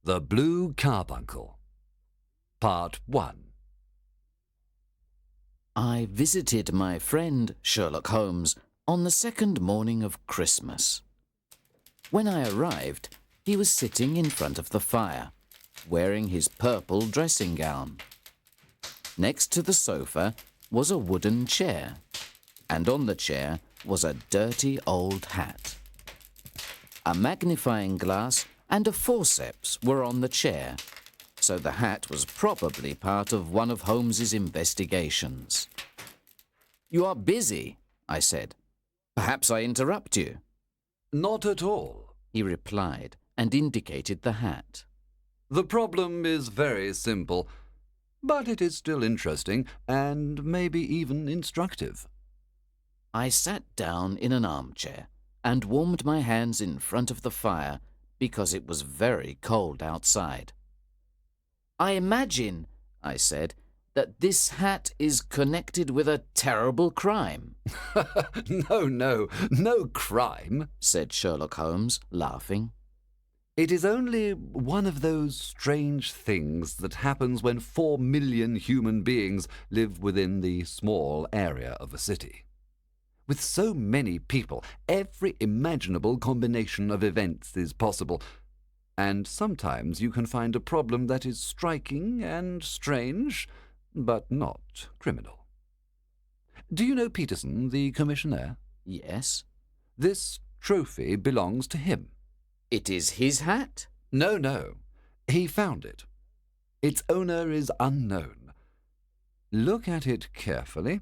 The Blue Carbuncle, Part 1. I visited my friend Sherlock Holmes on the second morning of Christmas. When I arrived, he was sitting in front of the fire, wearing his purple dressing gown. Next to the sofa was a wooden chair, and on the chair was a dirty old hat. A magnifying glass and a forceps were on the chair, so the hat was probably part of one of Holmes's investigations. "You are busy," I said. "Perhaps I interrupt you." Not at all, he replied, and indicated the hat. The problem is very simple, but it is still interesting and maybe even instructive. I sat down in an armchair and warmed my hands in front of the fire because it was very cold outside. "I imagine," I said, "that this hat is connected with a terrible crime." No crime, said Sherlock Holmes, laughing. It is only one of those strange things that happens when 4 million human beings live within the small area of a city. With so many people, every imaginable combination of events is possible, and sometimes you can find a problem that is striking and strange, but not criminal. Do you know Peterson, the commissionaire? Yes. This trophy belongs to him. It is his hat? No. He found it. Its owner is unknown. Look at it carefully,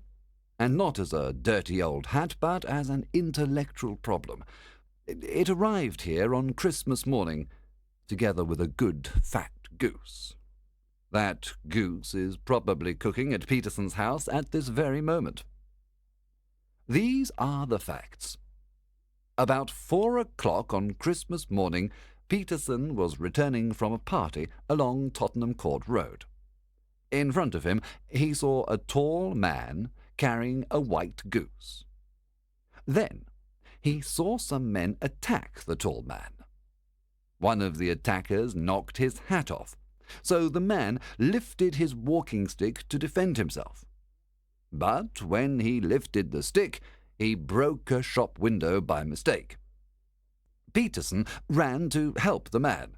and not as a dirty old hat, but as an intellectual problem. It arrived here on Christmas morning, together with a good fat goose. That goose is probably cooking at Peterson's house at this very moment. These are the facts. About 4 o'clock on Christmas morning, Peterson was returning from a party along Tottenham Court Road. In front of him, he saw a tall man carrying a white goose. Then he saw some men attack the tall man. One of the attackers knocked his hat off, so the man lifted his walking stick to defend himself. But when he lifted the stick, he broke a shop window by mistake. Peterson ran to help the man,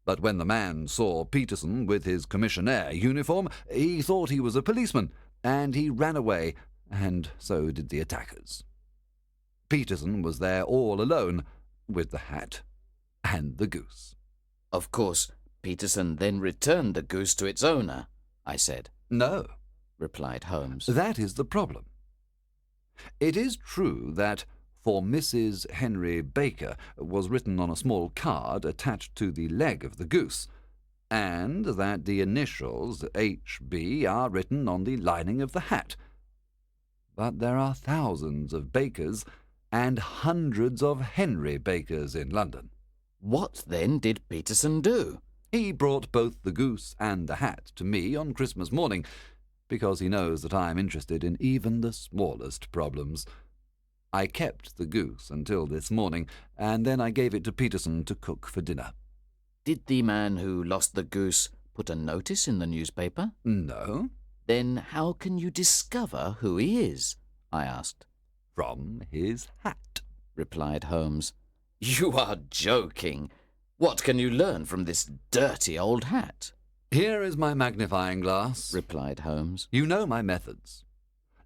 but when the man saw Peterson with his commissionaire uniform, he thought he was a policeman, and he ran away, and so did the attackers. Peterson was there all alone, with the hat and the goose. Of course, Peterson then returned the goose to its owner, I said. No, replied Holmes. That is the problem. It is true that "For Mrs. Henry Baker" was written on a small card attached to the leg of the goose, and that the initials H.B. are written on the lining of the hat. But there are thousands of Bakers and hundreds of Henry Bakers in London. What then did Peterson do? He brought both the goose and the hat to me on Christmas morning, because he knows that I am interested in even the smallest problems. I kept the goose until this morning, and then I gave it to Peterson to cook for dinner. Did the man who lost the goose put a notice in the newspaper? No. Then how can you discover who he is? I asked. From his hat, replied Holmes. You are joking. What can you learn from this dirty old hat? Here is my magnifying glass, replied Holmes. You know my methods.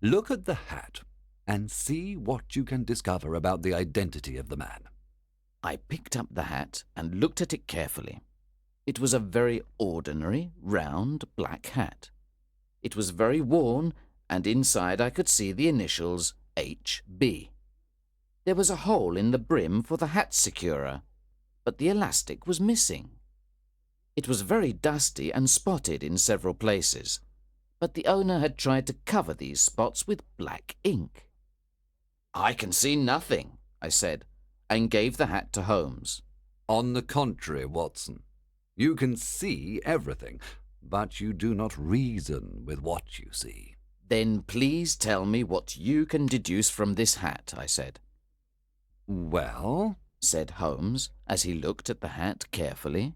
Look at the hat and see what you can discover about the identity of the man. I picked up the hat and looked at it carefully. It was a very ordinary, round, black hat. It was very worn, and inside I could see the initials H.B. There was a hole in the brim for the hat securer, but the elastic was missing. It was very dusty and spotted in several places, but the owner had tried to cover these spots with black ink. I can see nothing, I said, and gave the hat to Holmes. On the contrary, Watson, you can see everything, but you do not reason with what you see. Then please tell me what you can deduce from this hat, I said. Well, said Holmes, as he looked at the hat carefully.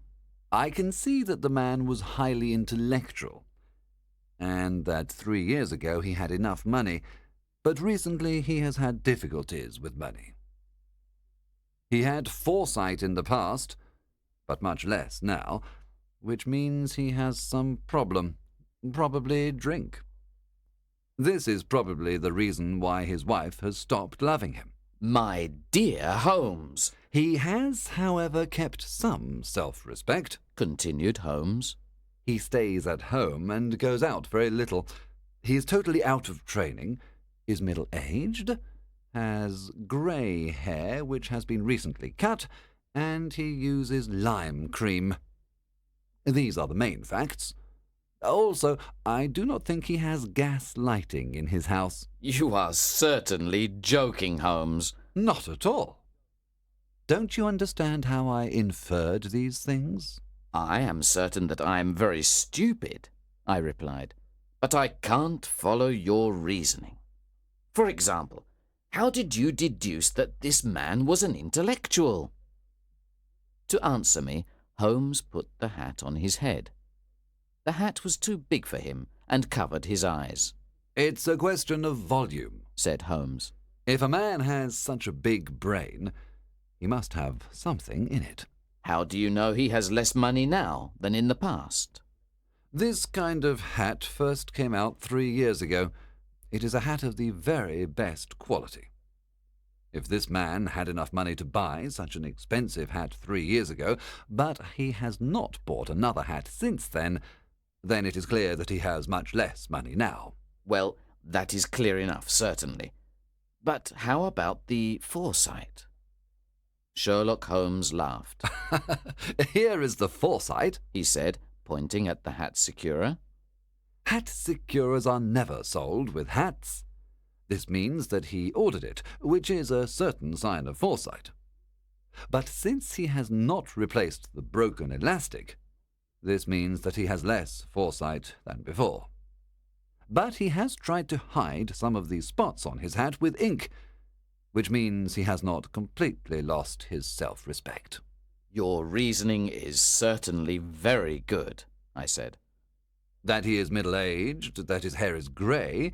I can see that the man was highly intellectual, and that 3 years ago he had enough money, but recently he has had difficulties with money. He had foresight in the past, but much less now, which means he has some problem, probably drink. This is probably the reason why his wife has stopped loving him. My dear Holmes, He has, however, kept some self-respect, continued Holmes. He stays at home and goes out very little. He is totally out of training, is middle-aged, has grey hair which has been recently cut, and he uses lime cream. These are the main facts. Also, I do not think he has gas lighting in his house. You are certainly joking, Holmes. Not at all. Don't you understand how I inferred these things? I am certain that I am very stupid, I replied, but I can't follow your reasoning. For example, how did you deduce that this man was an intellectual? To answer me, Holmes put the hat on his head. The hat was too big for him and covered his eyes. It's a question of volume, said Holmes. If a man has such a big brain, he must have something in it. How do you know he has less money now than in the past? This kind of hat first came out 3 years ago. It is a hat of the very best quality. If this man had enough money to buy such an expensive hat 3 years ago, but he has not bought another hat since then it is clear that he has much less money now. Well, that is clear enough, certainly. But how about the foresight? Sherlock Holmes laughed. Here is the foresight, he said, pointing at the hat securer. Hat securers are never sold with hats. This means that he ordered it, which is a certain sign of foresight. But since he has not replaced the broken elastic, this means that he has less foresight than before. But he has tried to hide some of these spots on his hat with ink, which means he has not completely lost his self-respect. Your reasoning is certainly very good, I said. That he is middle-aged, that his hair is grey,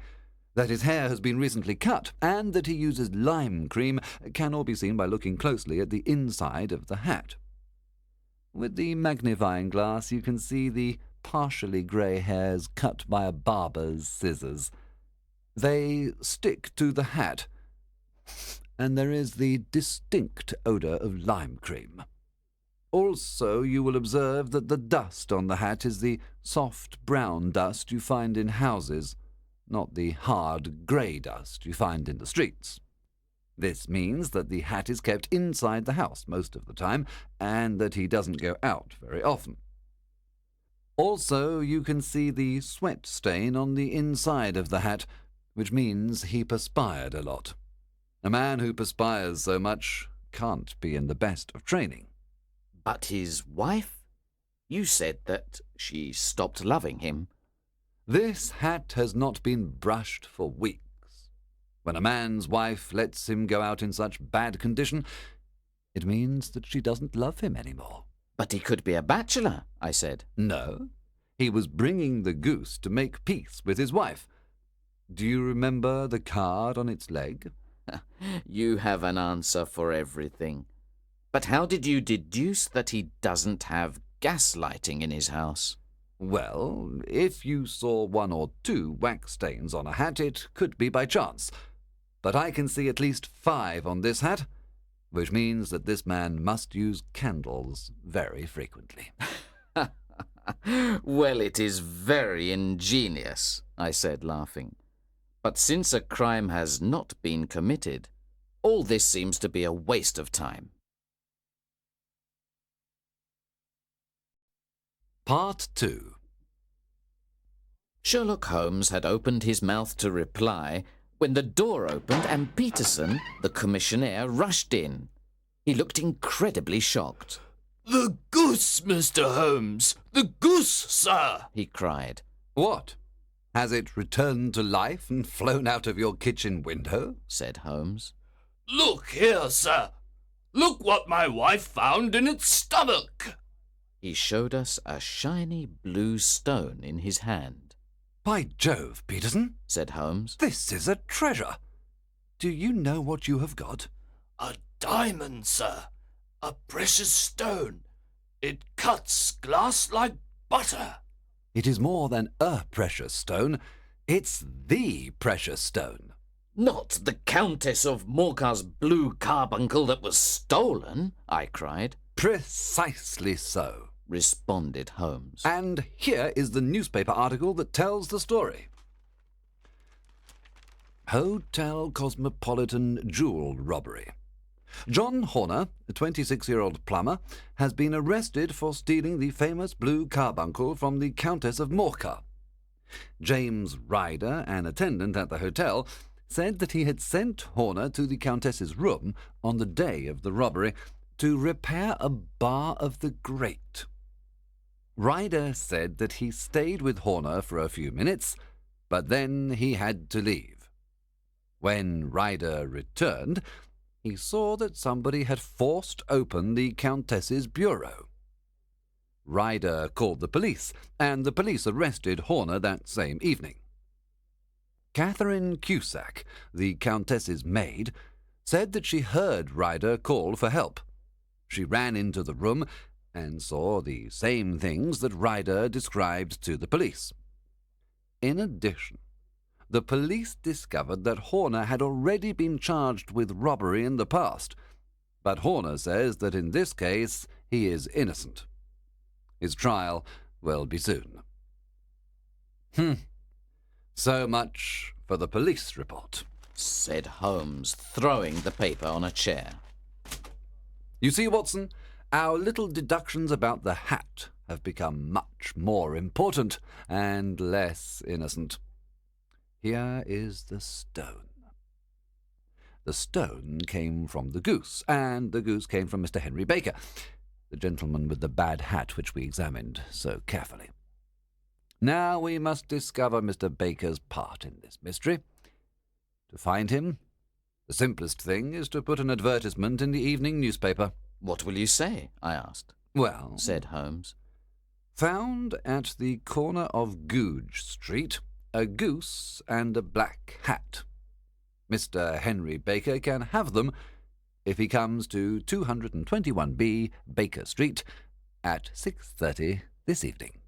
that his hair has been recently cut, and that he uses lime cream can all be seen by looking closely at the inside of the hat. With the magnifying glass you can see the partially grey hairs cut by a barber's scissors. They stick to the hat, and there is the distinct odour of lime cream. Also, you will observe that the dust on the hat is the soft brown dust you find in houses, not the hard grey dust you find in the streets. This means that the hat is kept inside the house most of the time, and that he doesn't go out very often. Also, you can see the sweat stain on the inside of the hat, which means he perspired a lot. A man who perspires so much can't be in the best of training. But his wife? You said that she stopped loving him. This hat has not been brushed for weeks. When a man's wife lets him go out in such bad condition, it means that she doesn't love him anymore. But he could be a bachelor, I said. No, he was bringing the goose to make peace with his wife. Do you remember the card on its leg? You have an answer for everything. But how did you deduce that he doesn't have gas lighting in his house? Well, if you saw 1 or 2 wax stains on a hat, it could be by chance. But I can see at least 5 on this hat, which means that this man must use candles very frequently. Well, it is very ingenious, I said, laughing. But since a crime has not been committed, all this seems to be a waste of time. Part 2. Sherlock Holmes had opened his mouth to reply when the door opened and Peterson, the commissionaire, rushed in. He looked incredibly shocked. "The goose, Mr. Holmes! The goose, sir!" he cried. What? Has it returned to life and flown out of your kitchen window? Said Holmes. "Look here, sir! Look what my wife found in its stomach!" He showed us a shiny blue stone in his hand. By Jove, Peterson, said Holmes. this is a treasure. Do you know what you have got? A diamond, sir. A precious stone. It cuts glass like butter. It is more than a precious stone. It's the precious stone. Not the Countess of Morcar's Blue Carbuncle that was stolen, I cried. Precisely so, responded Holmes. And here is the newspaper article that tells the story. Hotel Cosmopolitan jewel robbery. John Horner, a 26-year-old plumber, has been arrested for stealing the famous Blue Carbuncle from the Countess of Morcar. James Ryder, an attendant at the hotel, said that he had sent Horner to the Countess's room on the day of the robbery to repair a bar of the grate. Ryder said that he stayed with Horner for a few minutes, but then he had to leave. When Ryder returned, he saw that somebody had forced open the Countess's bureau. Ryder called the police, and the police arrested Horner that same evening. Catherine Cusack, the Countess's maid, said that she heard Ryder call for help. She ran into the room and saw the same things that Ryder described to the police. In addition, the police discovered that Horner had already been charged with robbery in the past, but Horner says that in this case he is innocent. His trial will be soon. So much for the police report, said Holmes, throwing the paper on a chair. You see, Watson, our little deductions about the hat have become much more important and less innocent. Here is the stone. The stone came from the goose, and the goose came from Mr. Henry Baker, the gentleman with the bad hat which we examined so carefully. Now we must discover Mr. Baker's part in this mystery. To find him, the simplest thing is to put an advertisement in the evening newspaper. What will you say? I asked. Well, said Holmes. Found at the corner of Goodge Street, a goose and a black hat. Mr. Henry Baker can have them if he comes to 221B Baker Street at 6:30 this evening.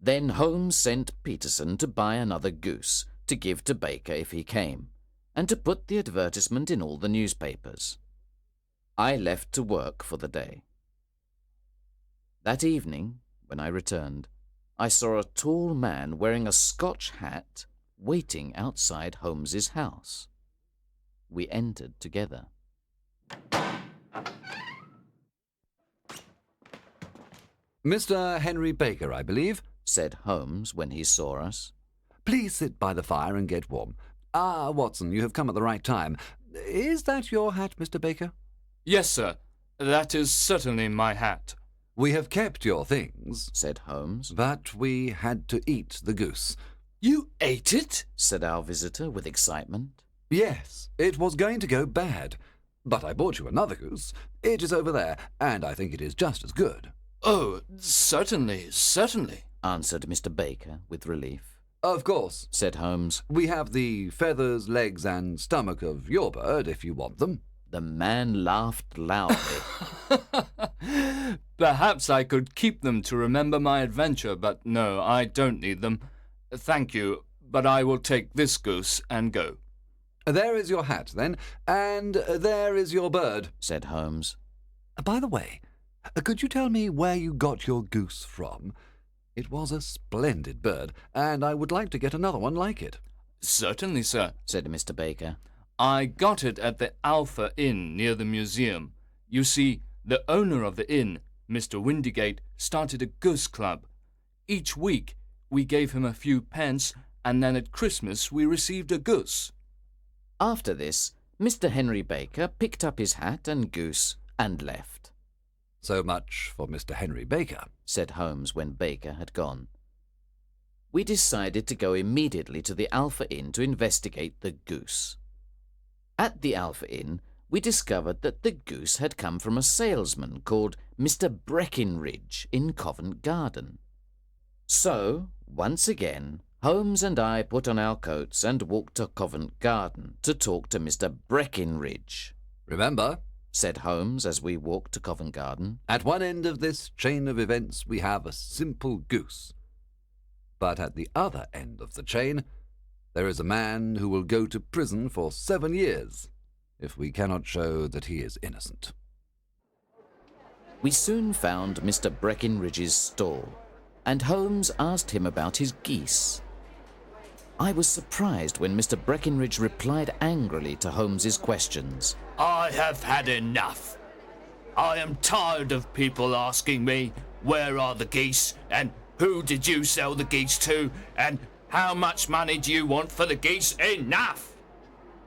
Then Holmes sent Peterson to buy another goose to give to Baker if he came, and to put the advertisement in all the newspapers. I left to work for the day. That evening, when I returned, I saw a tall man wearing a Scotch hat waiting outside Holmes's house. We entered together. Mr. Henry Baker, I believe, said Holmes when he saw us. Please sit by the fire and get warm. Ah, Watson, you have come at the right time. Is that your hat, Mr. Baker? Yes, sir. That is certainly my hat. We have kept your things, said Holmes. but we had to eat the goose. You ate it? Said our visitor with excitement. Yes, it was going to go bad. But I bought you another goose. It is over there, and I think it is just as good. Oh, certainly, certainly, answered Mr. Baker with relief. Of course, said Holmes. We have the feathers, legs, and stomach of your bird, if you want them. The man laughed loudly. Perhaps I could keep them to remember my adventure, but no, I don't need them. Thank you, but I will take this goose and go. There is your hat, then, and there is your bird, said Holmes. By the way, could you tell me where you got your goose from? It was a splendid bird, and I would like to get another one like it. Certainly, sir, said Mr. Baker. I got it at the Alpha Inn near the museum. You see, the owner of the inn, Mr. Windigate, started a goose club. Each week we gave him a few pence, and then at Christmas we received a goose. After this, Mr. Henry Baker picked up his hat and goose and left. So much for Mr. Henry Baker, said Holmes when Baker had gone. We decided to go immediately to the Alpha Inn to investigate the goose. At the Alpha Inn, we discovered that the goose had come from a salesman called Mr. Breckinridge in Covent Garden. So, once again, Holmes and I put on our coats and walked to Covent Garden to talk to Mr. Breckinridge. Remember, said Holmes as we walked to Covent Garden, at one end of this chain of events we have a simple goose. But at the other end of the chain, there is a man who will go to prison for 7 years if we cannot show that he is innocent. We soon found Mr. Breckinridge's stall, and Holmes asked him about his geese. I was surprised when Mr. Breckinridge replied angrily to Holmes's questions. I have had enough. I am tired of people asking me, where are the geese, and who did you sell the geese to, and how much money do you want for the geese? Enough!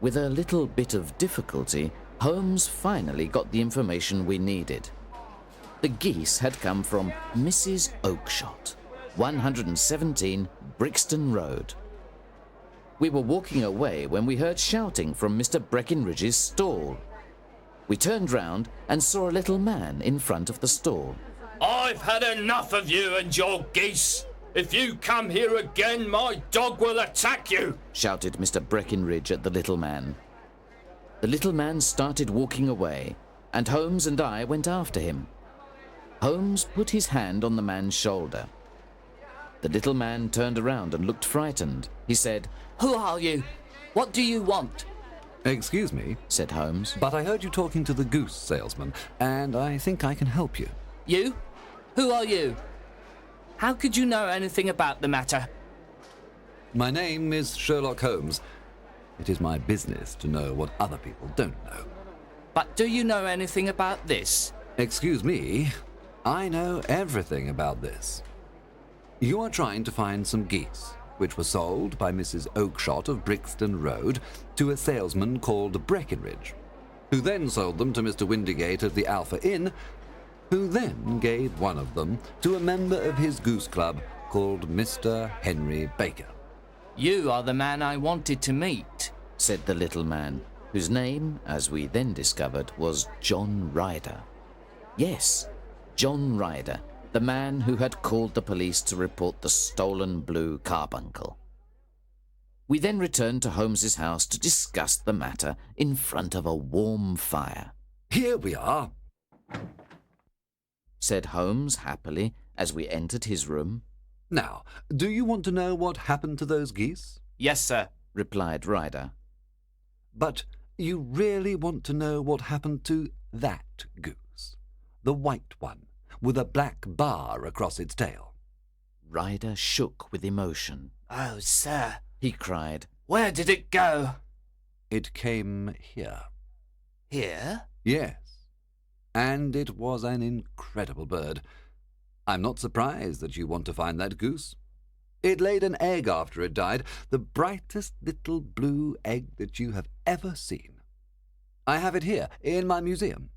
With a little bit of difficulty, Holmes finally got the information we needed. The geese had come from Mrs. Oakshott, 117 Brixton Road. We were walking away when we heard shouting from Mr. Breckinridge's stall. We turned round and saw a little man in front of the stall. I've had enough of you and your geese. If you come here again, my dog will attack you, shouted Mr. Breckinridge at the little man. The little man started walking away, and Holmes and I went after him. Holmes put his hand on the man's shoulder. The little man turned around and looked frightened. He said, "Who are you? What do you want?" Excuse me, said Holmes, but I heard you talking to the goose salesman, and I think I can help you. You? Who are you? How could you know anything about the matter? My name is Sherlock Holmes. It is my business to know what other people don't know. But do you know anything about this? Excuse me, I know everything about this. You are trying to find some geese, which were sold by Mrs. Oakshott of Brixton Road to a salesman called Breckinridge, who then sold them to Mr. Windigate of the Alpha Inn, who then gave one of them to a member of his goose club called Mr. Henry Baker. You are the man I wanted to meet, said the little man, whose name, as we then discovered, was John Ryder. Yes, John Ryder, the man who had called the police to report the stolen Blue Carbuncle. We then returned to Holmes's house to discuss the matter in front of a warm fire. Here we are, said Holmes happily as we entered his room. Now, do you want to know what happened to those geese? Yes, sir, replied Ryder. But you really want to know what happened to that goose, the white one, with a black bar across its tail? Ryder shook with emotion. Oh, sir, he cried. Where did it go? It came here. Here? Yes, and it was an incredible bird. I'm not surprised that you want to find that goose. It laid an egg after it died, the brightest little blue egg that you have ever seen. I have it here in my museum.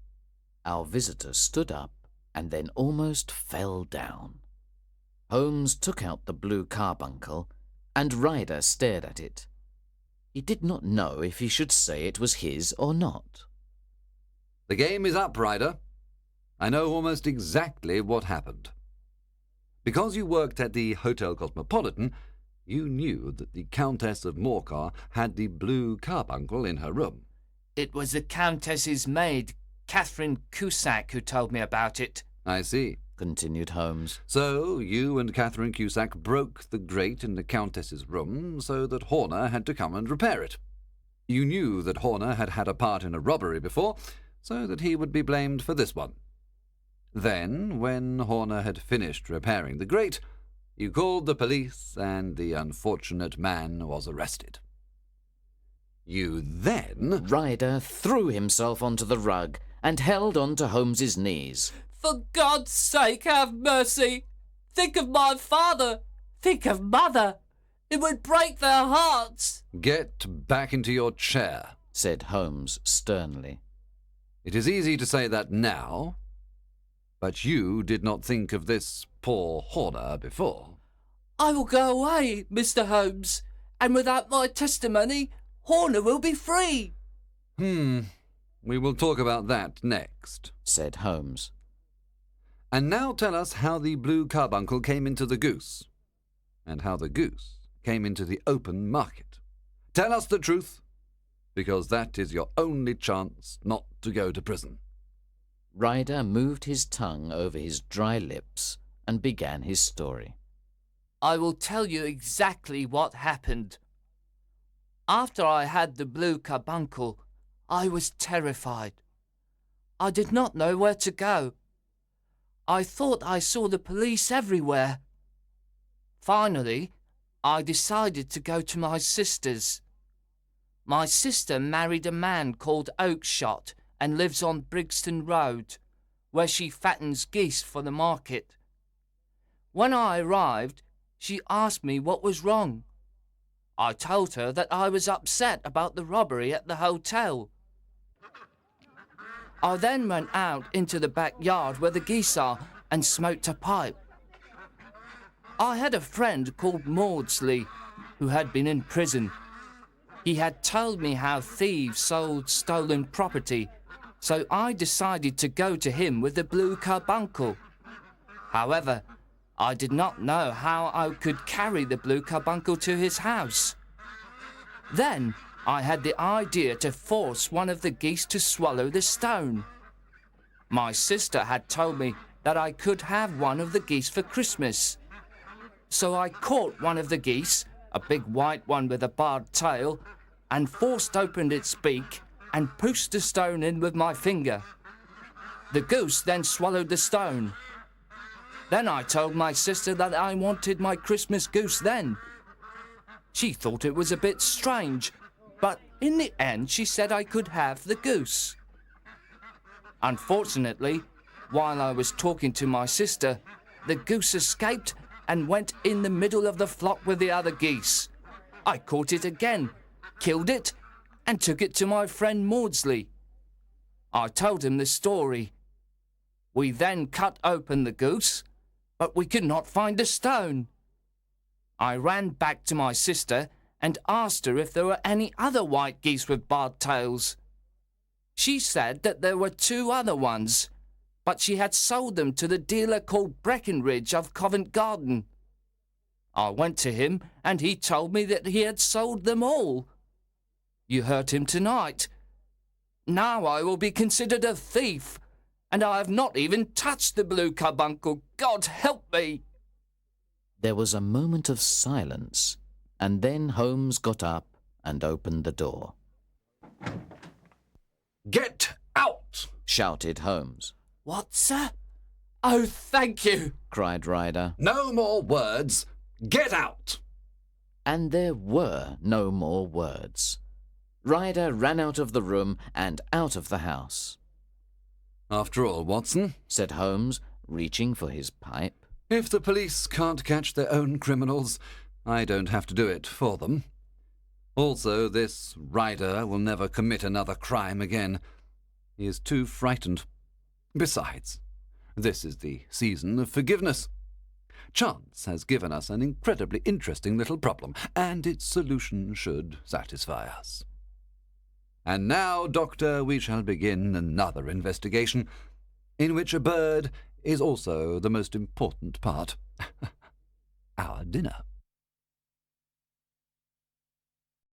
Our visitor stood up and then almost fell down. Holmes took out the Blue Carbuncle, and Ryder stared at it. He did not know if he should say it was his or not. The game is up, Ryder. I know almost exactly what happened. Because you worked at the Hotel Cosmopolitan, you knew that the Countess of Morcar had the Blue Carbuncle in her room. It was the Countess's maid, Catherine Cusack, who told me about it. I see, continued Holmes. So you and Catherine Cusack broke the grate in the Countess's room so that Horner had to come and repair it. You knew that Horner had had a part in a robbery before, so that he would be blamed for this one. Then, when Horner had finished repairing the grate, you called the police and the unfortunate man was arrested. You then... Ryder threw himself onto the rug and held on to Holmes's knees. For God's sake, have mercy! Think of my father! Think of Mother! It would break their hearts! Get back into your chair, said Holmes sternly. It is easy to say that now, but you did not think of this poor Horner before. I will go away, Mr. Holmes, and without my testimony, Horner will be free. We will talk about that next, said Holmes. And now tell us how the Blue Carbuncle came into the goose, and how the goose came into the open market. Tell us the truth, because that is your only chance not to go to prison. Ryder moved his tongue over his dry lips and began his story. I will tell you exactly what happened. After I had the Blue Carbuncle, I was terrified. I did not know where to go. I thought I saw the police everywhere. Finally, I decided to go to my sister's. My sister married a man called Oakshott and lives on Brixton Road, where she fattens geese for the market. When I arrived, she asked me what was wrong. I told her that I was upset about the robbery at the hotel. I then went out into the backyard where the geese are and smoked a pipe. I had a friend called Maudsley who had been in prison. He had told me how thieves sold stolen property, so I decided to go to him with the Blue Carbuncle. However, I did not know how I could carry the Blue Carbuncle to his house. Then I had the idea to force one of the geese to swallow the stone. My sister had told me that I could have one of the geese for Christmas. So I caught one of the geese, a big white one with a barred tail, and forced open its beak and pushed the stone in with my finger. The goose then swallowed the stone. Then I told my sister that I wanted my Christmas goose then. She thought it was a bit strange, but in the end she said I could have the goose. Unfortunately, while I was talking to my sister, the goose escaped and went in the middle of the flock with the other geese. I caught it again, killed it, and took it to my friend Maudsley. I told him the story. We then cut open the goose, but we could not find the stone. I ran back to my sister and asked her if there were any other white geese with barred tails. She said that there were 2 other ones, but she had sold them to the dealer called Breckenridge of Covent Garden. I went to him and he told me that he had sold them all. You heard him tonight. Now I will be considered a thief, and I have not even touched the Blue Carbuncle. God help me! There was a moment of silence, and then Holmes got up and opened the door. Get out! Shouted Holmes. What, sir? Oh, thank you! Cried Ryder. No more words. Get out! And there were no more words. Ryder ran out of the room and out of the house. After all, Watson, Said Holmes, reaching for his pipe, if the police can't catch their own criminals, I don't have to do it for them. Also, this Ryder will never commit another crime again. He is too frightened. Besides, this is the season of forgiveness. Chance has given us an incredibly interesting little problem, and its solution should satisfy us. And now, Doctor, we shall begin another investigation, in which a bird is also the most important part. Our dinner.